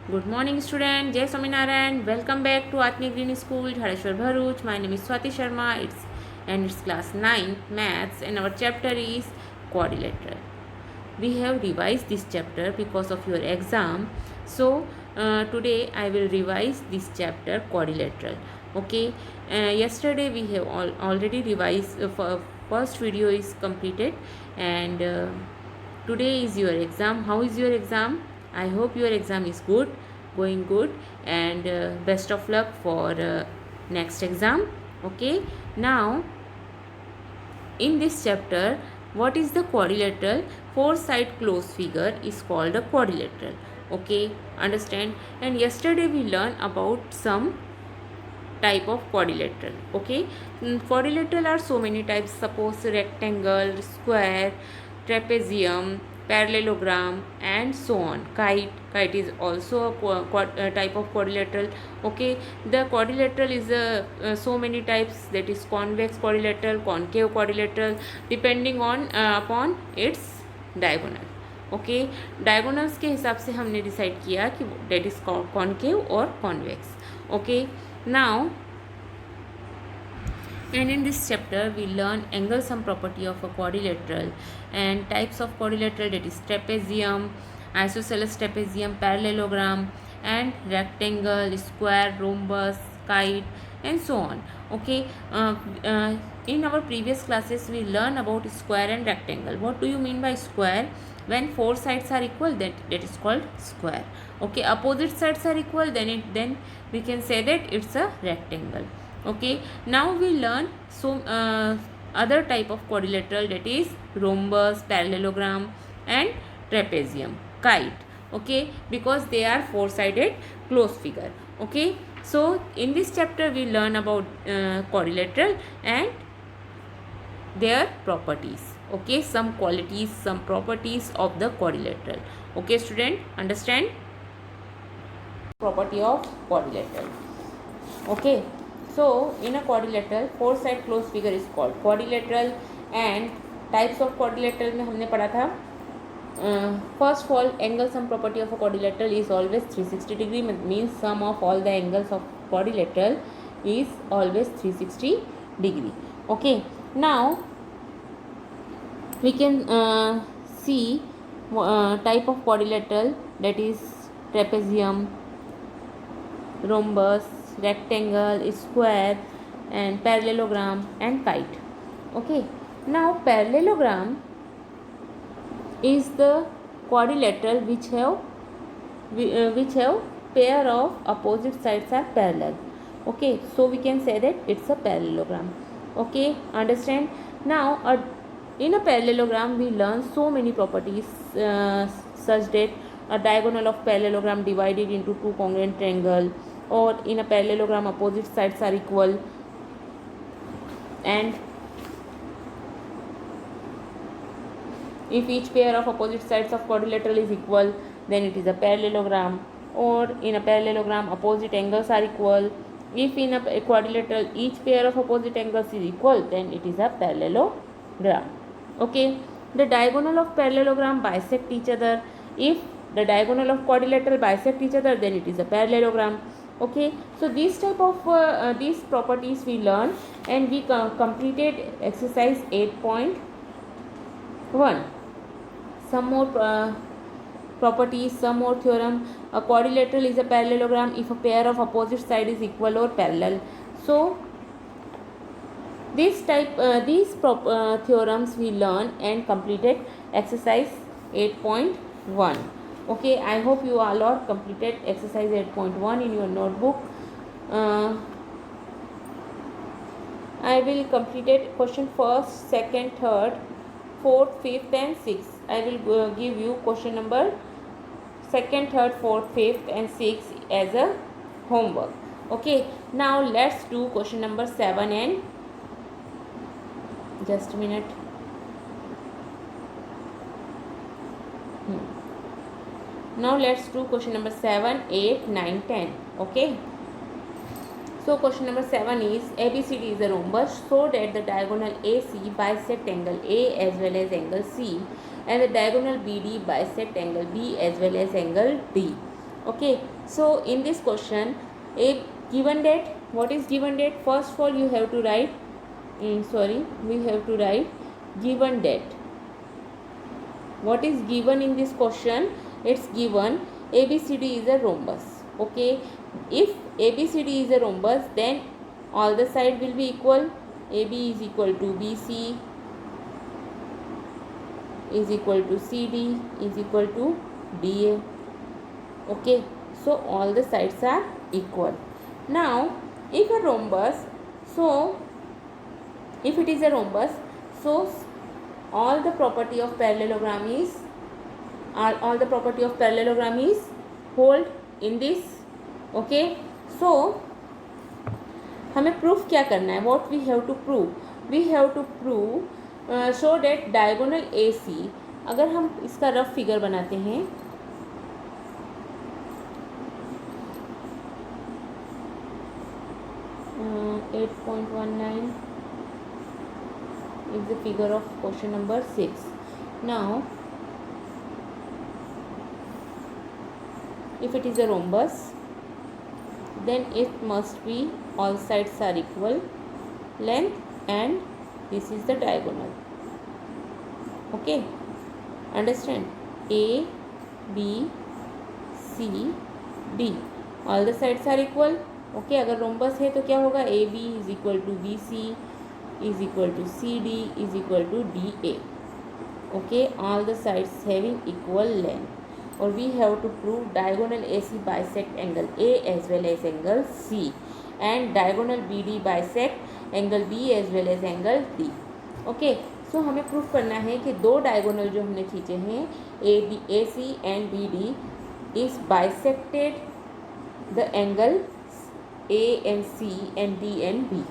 Good morning, student. Jai Swaminarayan. Welcome back to Atmi Green School, Dhareshwar Bharuch. My name is Swati Sharma. It's class 9 maths, and our chapter is quadrilateral. We have revised this chapter because of your exam. So today I will revise this chapter quadrilateral. Okay. Yesterday we have already revised. First video is completed, and today is your exam. How is your exam? I hope your exam is good, going good, and best of luck for next exam. Okay. Now, in this chapter, what is the quadrilateral? Four side closed figure is called a quadrilateral. Okay, understand? And yesterday we learned about some type of quadrilateral. Okay. Quadrilateral are so many types. Suppose rectangle, square, trapezium, parallelogram, and so on. Kite is also a type of quadrilateral. Okay. The quadrilateral is so many types, that is convex quadrilateral, concave quadrilateral, depending on upon its diagonal. Okay, diagonals के हिसाब से हमने decide किया कि date is concave और convex. Okay, now, and in this chapter we learn angle sum property of a quadrilateral and types of quadrilateral, that is trapezium, isosceles trapezium, parallelogram, and rectangle, square, rhombus, kite, and so on. Okay. In our previous classes we learn about square and rectangle. What do you mean by square? When four sides are equal, that is called square. Okay, opposite sides are equal, then we can say that it's a rectangle. Okay, now we learn other type of quadrilateral, that is rhombus, parallelogram, and trapezium, kite. Okay, because they are four sided closed figure. Okay, so in this chapter we learn about quadrilateral and their properties. Okay, some qualities, some properties of the quadrilateral. Okay, student, understand property of quadrilateral. Okay, so in a quadrilateral, four side closed figure is called quadrilateral. And types of quadrilateral में हमने पढ़ा था. First of all, angle sum property of a quadrilateral is always 360 degree, means sum of all the angles of quadrilateral is always 360 degree. Okay, now we can see type of quadrilateral, that is trapezium, rhombus, rectangle, square, and parallelogram, and kite. Okay, now parallelogram is the quadrilateral which have pair of opposite sides are parallel. Okay, so we can say that it's a parallelogram. Okay, understand? Now in a parallelogram we learn so many properties, such that a diagonal of parallelogram divided into two congruent triangle, or in a parallelogram opposite sides are equal, and if each pair of opposite sides of quadrilateral is equal, then it is a parallelogram. Or in a parallelogram opposite angles are equal. If in a quadrilateral each pair of opposite angles is equal, then it is a parallelogram. Okay, the diagonal of parallelogram bisect each other. If the diagonal of quadrilateral bisect each other, then it is a parallelogram. Okay, so these type of these properties we learn, and we completed exercise 8.1. Some more properties, some more theorem. A quadrilateral is a parallelogram if a pair of opposite side is equal or parallel. So these theorems we learn and completed exercise 8.1. Okay, I hope you all are completed exercise 8.1 in your notebook. I will complete it question first, second, third, fourth, fifth, and sixth. I will give you question number second, third, fourth, fifth, and sixth as a homework. Okay, now let's do question number 7 and just a minute. Now let's do question number 7, 8, 9, 10. Okay. So question number 7 is ABCD is a rhombus so that the diagonal AC bisect angle A as well as angle C, and the diagonal BD bisect angle B as well as angle D. Okay, so in this question, a given date, what is given date? First of all you have to write, we have to write given date. What is given in this question? It's given ABCD is a rhombus. Okay, if ABCD is a rhombus, then all the side will be equal. AB is equal to BC is equal to CD is equal to DA. Okay, so all the sides are equal. Now if a rhombus, so if it is a rhombus, so all the property of parallelogram is hold in this. Okay, so हमें proof क्या करना है? What we have to prove? We have to prove show that diagonal AC, अगर हम इसका rough figure बनाते हैं, uh, 8.19 is the figure of question number 6. Now if it is a rhombus, then it must be all sides are equal length, and this is the diagonal. Okay, understand? A, B, C, D, all the sides are equal. Okay, अगर rhombus है तो क्या होगा? AB is equal to BC is equal to CD is equal to DA. Okay, all the sides having equal length. Or we have to prove diagonal AC bisect angle A as well as angle C, and diagonal BD bisect angle B as well as angle D. Okay, so हमें proof करना है कि दो diagonal जो हमने खींचे हैं AC and BD is bisected the angle A and C and D and B.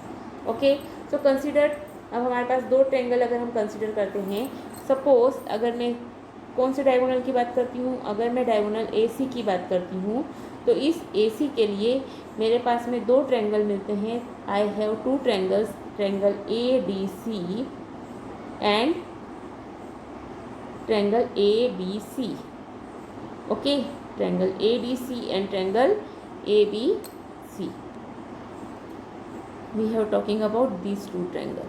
Okay, so consider, अब हमारे पास दो ट्रायंगल अगर हम कंसिडर करते हैं, सपोज अगर मैं कौन से डायगोनल की बात करती हूँ? अगर मैं डायगोनल AC की बात करती हूँ, तो इस AC के लिए मेरे पास में दो ट्रायंगल मिलते हैं. I have two triangles, triangle ADC and triangle ABC. Okay, triangle ADC and triangle ABC. We have talking about these two triangle.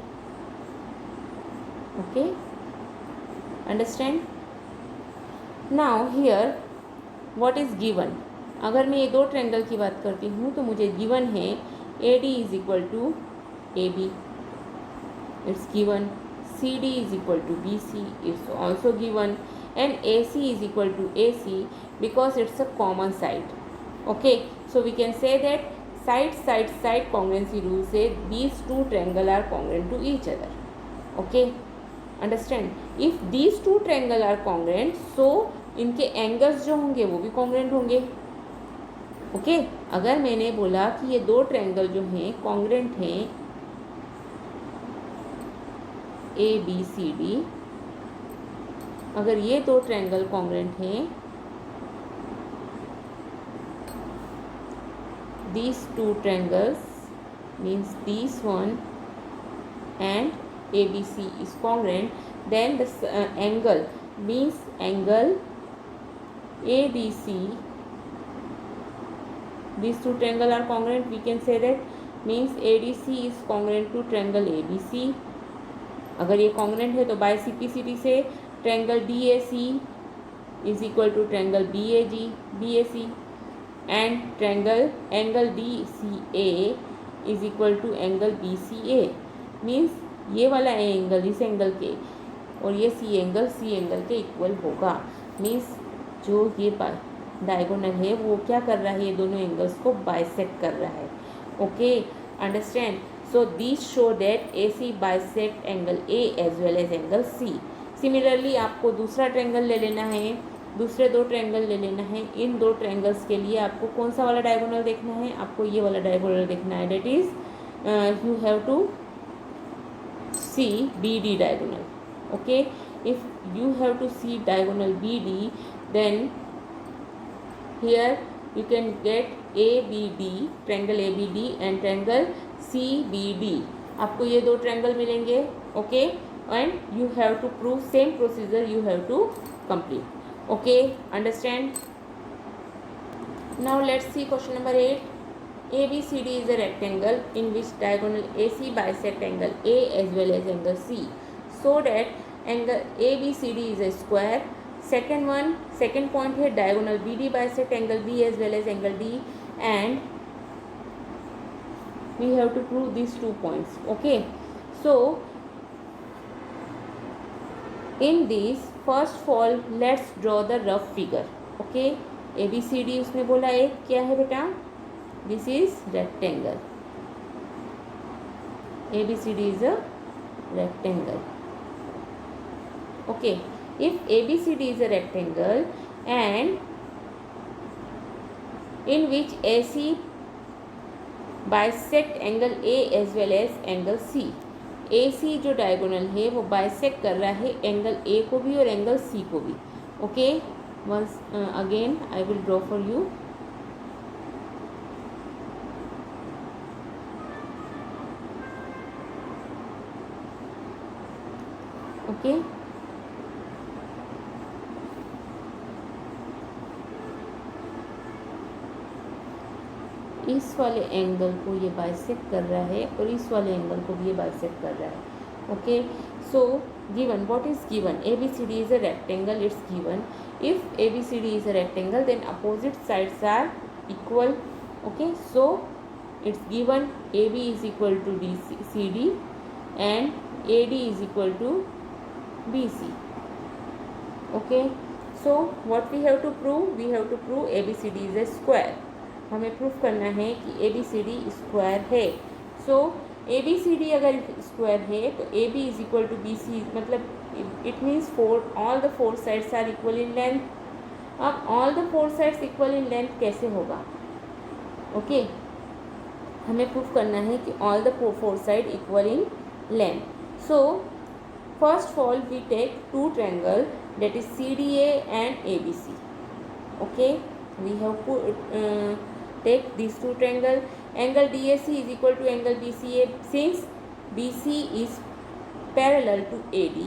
Okay, understand? Now here what is given? अगर मैं ये दो ट्रायंगल की बात करती हूँ तो मुझे गिवन है AD is equal to AB, it's given. CD is equal to BC, it's also given, and AC is equal to AC because it's a common side. Okay, so we can say that side congruency rule say these two triangle are congruent to each other. Okay, understand? If these two triangle are congruent, so इनके angles जो होंगे वो भी congruent होंगे. Okay, अगर मैंने बोला कि ये दो ट्रायंगल जो हैं कॉन्ग्रेंट हैं ABCD, अगर ये दो ट्रायंगल कॉन्ग्रेंट हैं, these two triangles means this one and ABC is congruent, then the angle means angle ADC, these two triangle are congruent, we can say that means ADC is congruent to triangle ABC. अगर ये congruent है तो by CPCD से triangle DAC is equal to triangle BAC and triangle angle DCA is equal to angle BCA. means ये वाला angle इस angle के और ये C एंगल के इक्वल होगा. means जो ये डायगोनल है वो क्या कर रहा है? ये दोनों एंगल्स को बाइसेक्ट कर रहा है. Okay, understand? So this show that AC bisect angle A as well as angle C. Similarly आपको दूसरा ट्रायंगल ले लेना है, दूसरे दो ट्रायंगल ले लेना है. इन दो ट्रायंगल्स के लिए आपको कौन सा वाला डायगोनल देखना है? आपको ये वाला डायगोनल देखना है. That is you have to see BD diagonal. Okay, if you have to see diagonal BD, then here you can get ABD, triangle ABD and triangle CBD. आपको ये दो ट्रायंगल मिलेंगे. Okay, and you have to prove same procedure you have to complete. Okay, understand? Now let's see question number 8. ABCD is a rectangle in which diagonal AC bisect angle A as well as angle C, so that angle ABCD is a square. Second point here, diagonal BD bisect angle B as well as angle D, and we have to prove these 2 points. Okay, so in this first of all let's draw the rough figure. Okay, ABCD उसने बोला एक क्या है बेटा, this is rectangle. ABCD is a rectangle. Okay, if ABCD is a rectangle and in which AC bisect angle A as well as angle C. AC जो diagonal है वो bisect कर रहा है एंगल A को भी और एंगल C को भी. Okay, once again I will draw for you. Okay, इस वाले एंगल को ये बाइसेक्ट कर रहा है और इस वाले एंगल को भी ये बाइसेक्ट कर रहा है. Okay, so given, what is given, ABCD is a rectangle, it's given. If ABCD is a rectangle then opposite sides are equal. Okay, so it's given AB is equal to CD and AD is equal to BC. Okay, so what we have to prove, we have to prove ABCD is a square. हमें proof करना है कि ABCD square है. सो ABCD अगर square है तो AB is equal to BC, मतलब it means all the four sides are equal in length. अब all the four sides equal in length कैसे होगा? ओके, हमें प्रूफ करना है कि all the four side equal in length. So first of all we take two triangle that is CDA and ABC. Okay, we have to take these two triangle. Angle DAC is equal to angle BCA. Since BC is parallel to AD,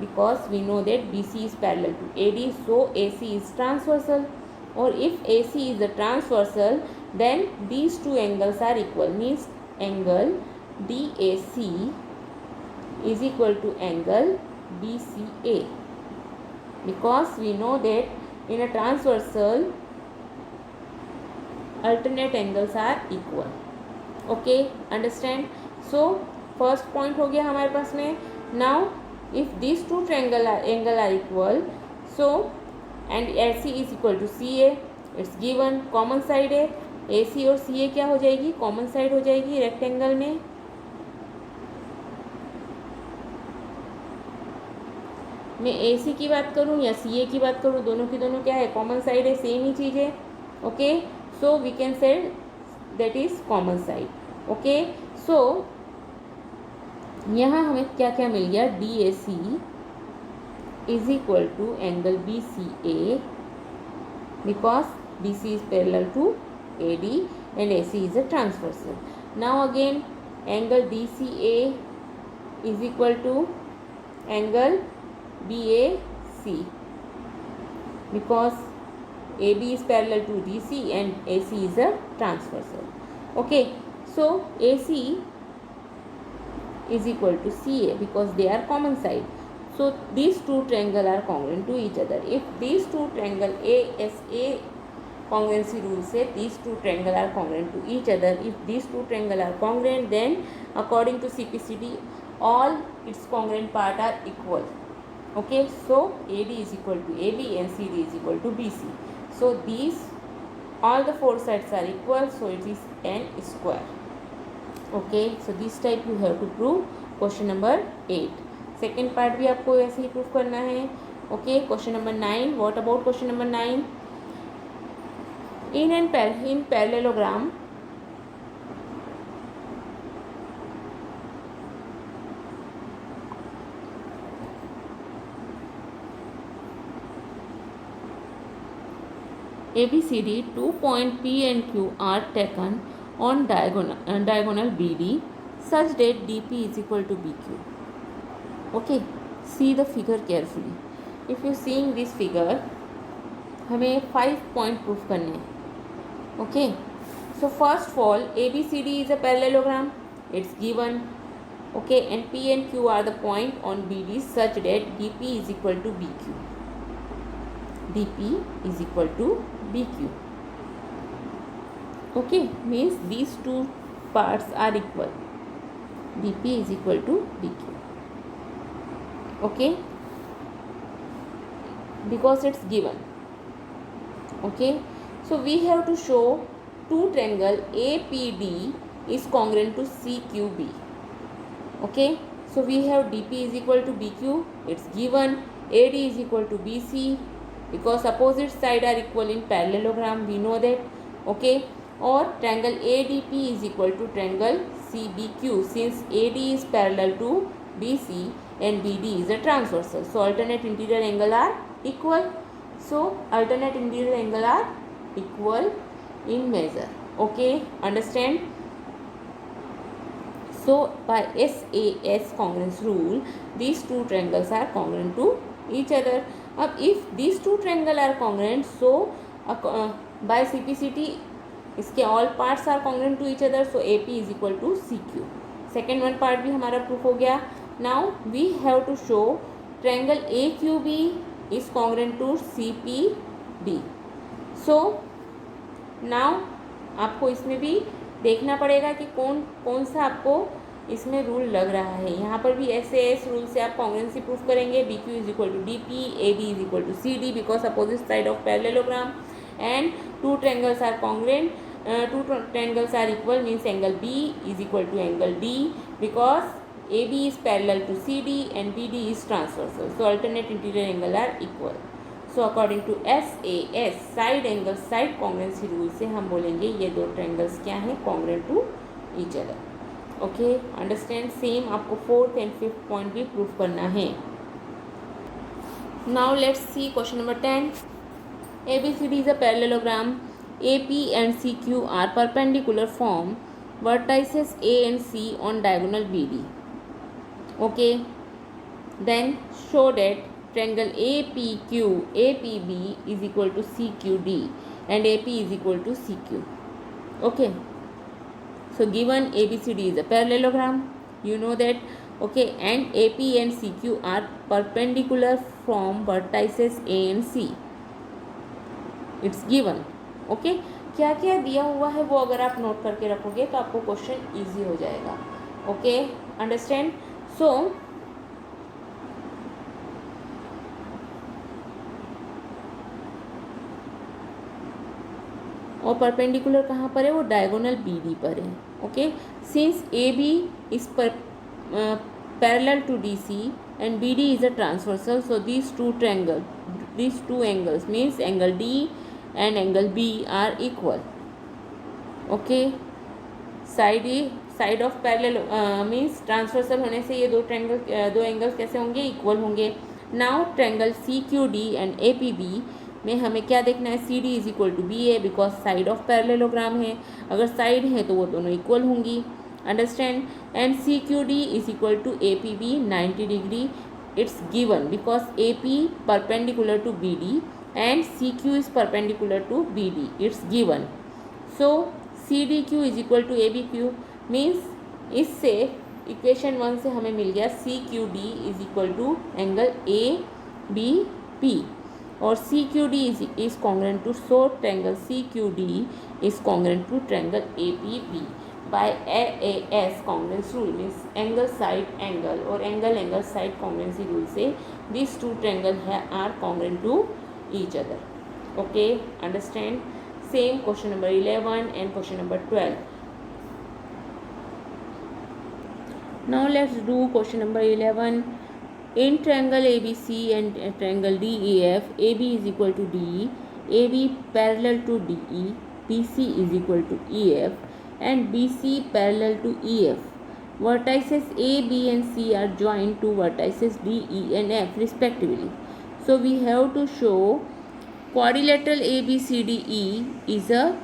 because we know that BC is parallel to AD, so AC is transversal. Or if AC is the transversal, then these two angles are equal. Means angle DAC is equal to angle BCA, because we know that in a transversal alternate angles are equal. Okay, understand? So first point हो गया हमारे पास में. Now if these two triangle angle are equal, so and AC is equal to CA, it's given. Common side है, AC और CA क्या हो जाएगी? Common side हो जाएगी रेक्टेंगल में. मैं AC की बात करूं या CA की बात करूं, दोनों की दोनों क्या है? कॉमन साइड है, सेम ही चीज़ है. Okay, so we can say that is common side. Okay, so यहाँ हमें क्या क्या मिल गया? DAC is equal to angle BCA, because BC is parallel to AD and AC is a transversal. Now again angle DCA is equal to angle BAC, because AB is parallel to DC and AC is a transversal. Okay, so AC is equal to CA because they are common side. So these two triangles are congruent to each other. If these two triangle ASA congruency rule say these two triangles are congruent to each other. If these two triangles are congruent, then according to CPCD all its congruent part are equal. Okay, so AD is equal to AB and CD is equal to BC. So these all the four sides are equal, so it is n square. Okay, so this type you have to prove question number 8. Second part भी आपको ऐसे ही prove करना है. Okay, question number 9. What about question number 9? In parallelogram ABCD, 2 points P and Q are taken on diagonal BD such that DP is equal to BQ. Okay, see the figure carefully. If you seeing this figure, हमें 5 point proof करने हैं. Okay, so first of all, ABCD is a parallelogram. It's given. Okay, and P and Q are the point on BD such that DP is equal to BQ. DP is equal to BQ. Okay, means these two parts are equal. DP is equal to BQ. Okay, because it's given. Okay, so we have to show two triangle APD is congruent to CQB. Okay, so we have DP is equal to BQ, it's given. AD is equal to BC, because opposite side are equal in parallelogram, we know that. Okay, or triangle ADP is equal to triangle CBQ, since AD is parallel to BC and BD is a transversal, so alternate interior angle are equal. So alternate interior angle are equal in measure. Okay, understand? So by SAS congruence rule, these two triangles are congruent to each other. Now if these two triangles are congruent, so by CPCT इसके all parts are congruent to each other, so AP is equal to CQ. Second one part भी हमारा proof हो गया. Now we have to show triangle AQB is congruent to CPD. So now आपको इसमें भी देखना पड़ेगा कि कौन सा आपको इसमें रूल लग रहा है. यहाँ पर भी SAS रूल से आप कॉन्ग्रेंसी प्रूफ करेंगे. BQ is equal to DP, AB is equal to CD because opposite side of parallelogram and two triangles are congruent. Two triangles are equal means angle B is equal to angle D because AB is parallel to CD and BD is transversal. So alternate interior angle are equal. So according to SAS side angle side congruency rule से हम बोलेंगे ये दो triangles क्या हैं, congruent to each other. Okay, understand? Same आपको fourth and fifth point भी proof करना है. Now let's see question number 10. ABCD is a parallelogram. AP and CQ are perpendicular form vertices A and C on diagonal BD. Okay, then show that triangle APQ APB is equal to CQD and AP is equal to CQ. Okay, so given ABCD is a parallelogram, you know that. Okay, and AP and CQ are perpendicular from vertices A and C. It's given. Okay, क्या क्या दिया हुआ है वो अगर आप note करके रखोगे तो आपको क्वेश्चन इजी हो जाएगा. Okay, understand? सो और परपेंडिकुलर कहाँ पर है, वो डायगोनल BD पर है. Okay, since AB is parallel to DC and BD is a transversal, so these two angles means angle D and angle B are equal. Okay, side of parallel means transversal होने से ये दो angles कैसे होंगे, equal होंगे. Now triangle CQD and APB में हमें क्या देखना है, CD is equal to BA because side of parallelogram है. अगर साइड है तो वो दोनों इक्वल होंगी. Understand? And CQD is equal to APB 90 degree. It's given because AP perpendicular to BD and CQ is perpendicular to BD. It's given. So CDQ is equal to ABQ means इससे equation 1 से हमें मिल गया CQD is equal to angle ABP और CQD is congruent to, so triangle CQD is congruent to triangle APB by AAS congruence rule means angle side angle और angle side congruency rule से these two triangles are congruent to each other. Okay, understand? Same question number 11 and question number 12. Now let's do question number 11. In triangle ABC and triangle DEF, AB is equal to DE, AB parallel to DE, BC is equal to EF and BC parallel to EF. Vertices A, B and C are joined to vertices D, E and F respectively. So we have to show quadrilateral ABCDE is a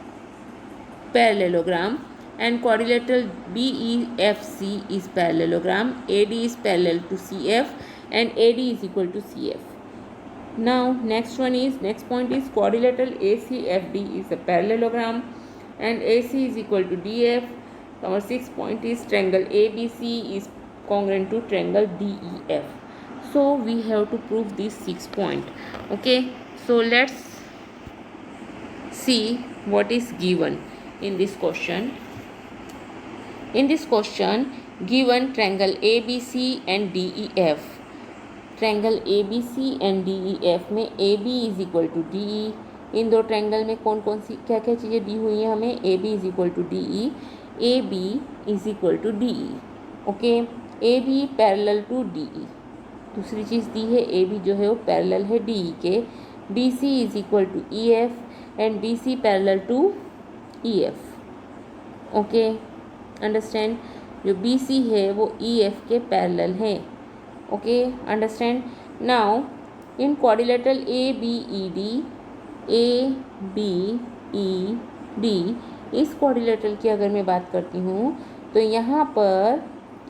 parallelogram and quadrilateral BEFC is parallelogram. AD is parallel to CF and AD is equal to CF. Now next point is quadrilateral ACFD is a parallelogram and AC is equal to DF. Our sixth point is triangle ABC is congruent to triangle DEF. So we have to prove this 6 point. Okay, so let's see what is given in this question. In this question, given triangle ABC and DEF. Triangle ABC and DEF में AB is equal to DE. इन दो triangle में कौन कौन सी क्या क्या चीज़ें दी हुई हैं हमें? AB is equal to DE, AB is equal to DE. Okay, AB parallel to DE. दूसरी चीज़ दी है AB जो है वो पैरेलल है DE के. BC is equal to EF and BC parallel to EF. Okay, understand. जो BC है वो EF के पैरेलल है. Okay, understand. Now in quadrilateral ABED, इस quadrilateral की अगर मैं बात करती हूँ तो यहाँ पर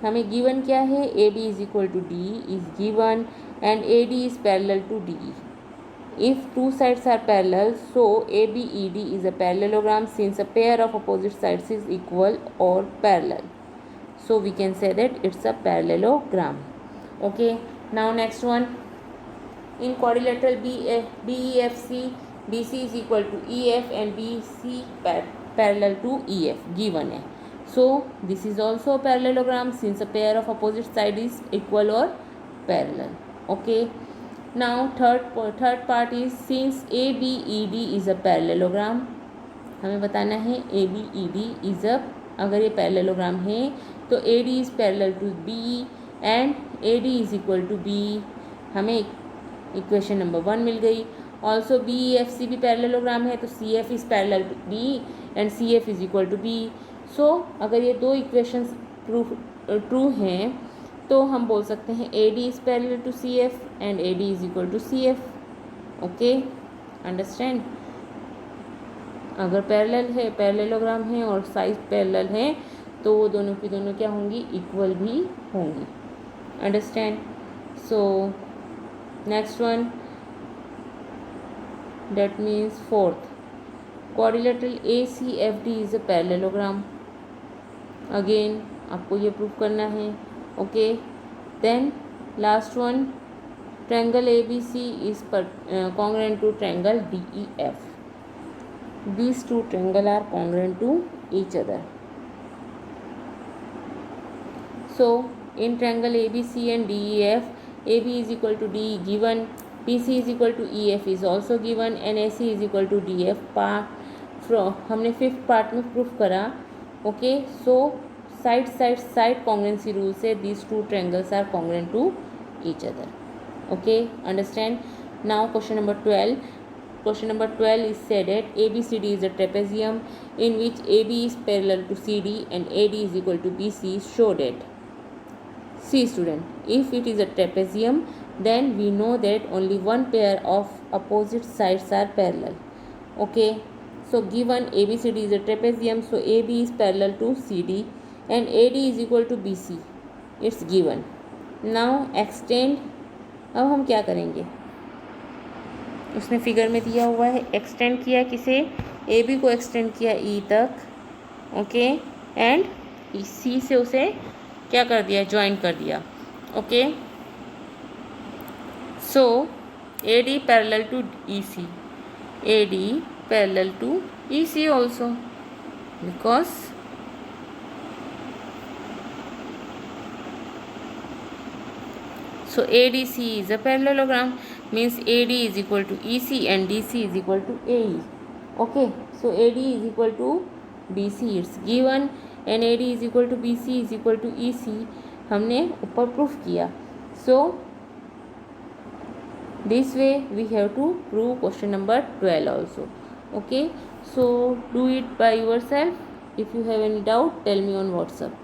हमें given क्या है? AB is equal to D is given and AD is parallel to DE. If two sides are parallel, so ABED is a parallelogram since a pair of opposite sides is equal or parallel. So we can say that it's a parallelogram. Okay, now next one. In quadrilateral BEFC, BC is equal to EF and BC parallel to EF given है. So this is also a parallelogram since a pair of opposite side is equal or parallel. Okay, now third part is since ABED is a parallelogram. हमें बताना है ABED is a, अगर ये parallelogram है तो AD is parallel to BE and AD is equal to B. हमें equation number 1 मिल गई. ऑल्सो BEFC भी पैरेललोग्राम है तो CF is parallel to B and CF is equal to B. So अगर ये दो इक्वेशंस ट्रू हैं तो हम बोल सकते हैं AD is parallel to CF and AD is equal to CF. Okay, understand. अगर पैरेलल है, पैरेललोग्राम है और साइज पैरेलल है तो वो दोनों की दोनों क्या होंगी? इक्वल भी होंगी. Understand? So next one, that means fourth, quadrilateral ACFD is a parallelogram. Again आपको ये प्रूव करना है. Okay, then last one, triangle ABC is congruent to triangle DEF. These two triangles are congruent to each other. So in triangle ABC and DEF, AB is equal to DE given, BC is equal to EF is also given and AC is equal to DF. हमने fifth part में proof करा. Okay, so side congruency rule से these two triangles are congruent to each other. Okay, understand. Now question number 12. Question number 12 is said that ABCD is a trapezium in which AB is parallel to CD and AD is equal to BC. Show that. See student, if it is a trapezium then we know that only one pair of opposite sides are parallel. Okay, so given ABCD is a trapezium, so AB is parallel to CD and AD is equal to BC. It's given. Now extend. अब हम क्या करेंगे? उसने figure में दिया हुआ है, extend किया किसे? AB को एक्सटेंड किया E तक. ओके, एंड C से उसे क्या कर दिया? ज्वाइन कर दिया. Okay, so AD parallel to EC, AD parallel to EC also because so ADC is a parallelogram means AD is equal to EC and DC is equal to AE. Okay, so AD is equal to BC, it's given, and AD is equal to BC is equal to EC हमने ऊपर proof किया. So this way we have to prove question number 12 also. Okay, so do it by yourself. If you have any doubt, tell me on WhatsApp.